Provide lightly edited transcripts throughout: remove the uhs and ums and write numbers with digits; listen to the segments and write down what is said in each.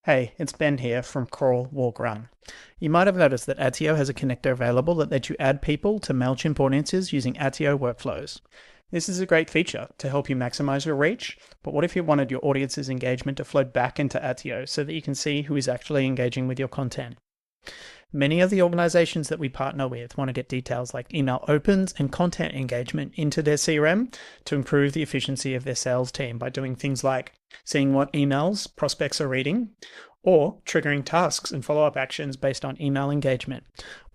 Hey, it's Ben here from Crawl, Walk, Run. You might have noticed that Attio has a connector available that lets you add people to Mailchimp audiences using Attio workflows. This is a great feature to help you maximize your reach, but what if you wanted your audience's engagement to flow back into Attio so that you can see who is actually engaging with your content? Many of the organizations that we partner with want to get details like email opens and content engagement into their CRM to improve the efficiency of their sales team by doing things like seeing what emails prospects are reading, or triggering tasks and follow-up actions based on email engagement,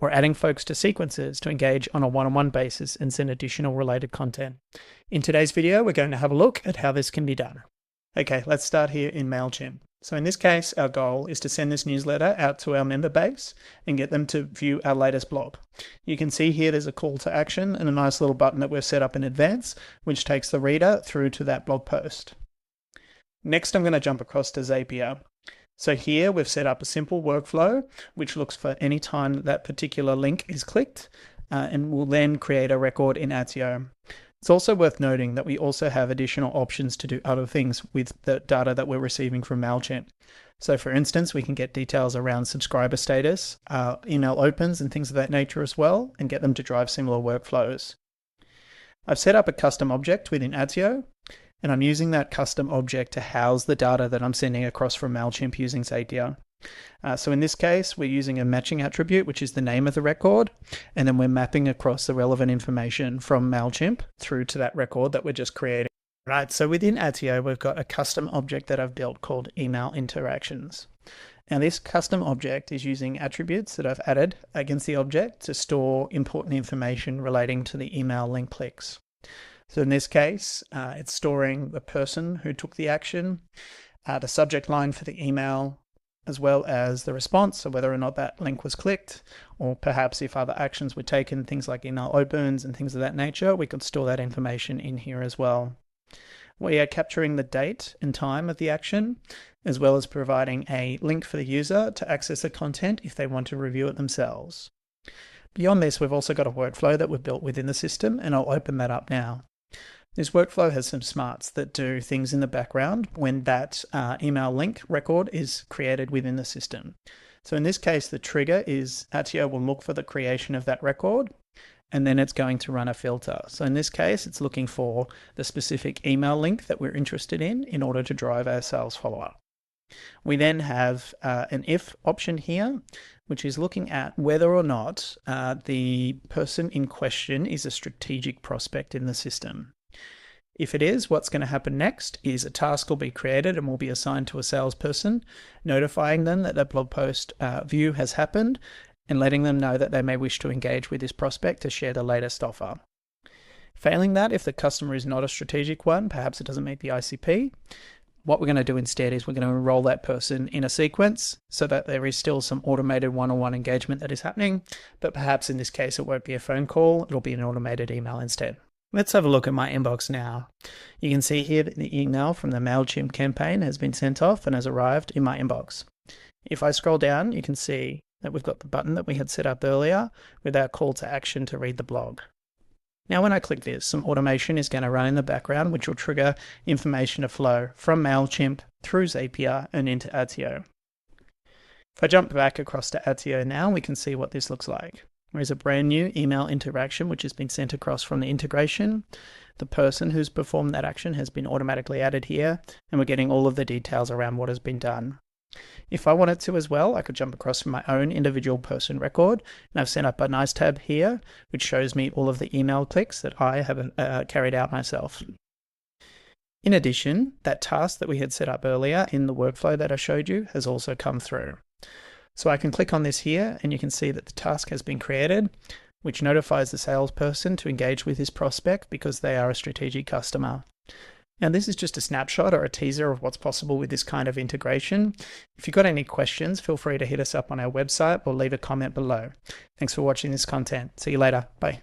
or adding folks to sequences to engage on a one-on-one basis and send additional related content. In today's video, we're going to have a look at how this can be done. Okay, let's start here in Mailchimp. So in this case, our goal is to send this newsletter out to our member base and get them to view our latest blog. You can see here there's a call to action and a nice little button that we've set up in advance, which takes the reader through to that blog post. Next, I'm going to jump across to Zapier. So here we've set up a simple workflow, which looks for any time that particular link is clicked, and will then create a record in Attio. It's also worth noting that we also have additional options to do other things with the data that we're receiving from Mailchimp. So for instance, we can get details around subscriber status, email opens and things of that nature as well, and get them to drive similar workflows. I've set up a custom object within Attio, and I'm using that custom object to house the data that I'm sending across from Mailchimp using Zapier. So in this case, we're using a matching attribute, which is the name of the record, and then we're mapping across the relevant information from Mailchimp through to that record that we're just creating. Right, so within Attio, we've got a custom object that I've built called email interactions. Now this custom object is using attributes that I've added against the object to store important information relating to the email link clicks. So in this case, it's storing the person who took the action, the subject line for the email, as well as the response, so whether or not that link was clicked, or perhaps if other actions were taken, things like email opens and things of that nature, we could store that information in here as well. We are capturing the date and time of the action, as well as providing a link for the user to access the content if they want to review it themselves. Beyond this, we've also got a workflow that we've built within the system, and I'll open that up now. This workflow has some smarts that do things in the background when that email link record is created within the system. So in this case, the trigger is Attio will look for the creation of that record, and then it's going to run a filter. So in this case, it's looking for the specific email link that we're interested in order to drive our sales follow-up. We then have an if option here, which is looking at whether or not the person in question is a strategic prospect in the system. If it is, what's going to happen next is a task will be created and will be assigned to a salesperson, notifying them that the blog post view has happened and letting them know that they may wish to engage with this prospect to share the latest offer. Failing that, if the customer is not a strategic one, perhaps it doesn't meet the ICP, what we're going to do instead is we're going to enroll that person in a sequence so that there is still some automated one-on-one engagement that is happening, but perhaps in this case it won't be a phone call, it'll be an automated email instead. Let's have a look at my inbox now. You can see here that the email from the Mailchimp campaign has been sent off and has arrived in my inbox. If I scroll down, you can see that we've got the button that we had set up earlier with our call to action to read the blog. Now when I click this, some automation is going to run in the background, which will trigger information to flow from Mailchimp through Zapier and into Attio. If I jump back across to Attio now, we can see what this looks like. There is a brand new email interaction which has been sent across from the integration. The person who's performed that action has been automatically added here, and we're getting all of the details around what has been done. If I wanted to as well, I could jump across from my own individual person record, and I've set up a nice tab here which shows me all of the email clicks that I have carried out myself. In addition, that task that we had set up earlier in the workflow that I showed you has also come through. So I can click on this here and you can see that the task has been created, which notifies the salesperson to engage with this prospect because they are a strategic customer. Now this is just a snapshot or a teaser of what's possible with this kind of integration. If you've got any questions, feel free to hit us up on our website or leave a comment below. Thanks for watching this content. See you later. Bye.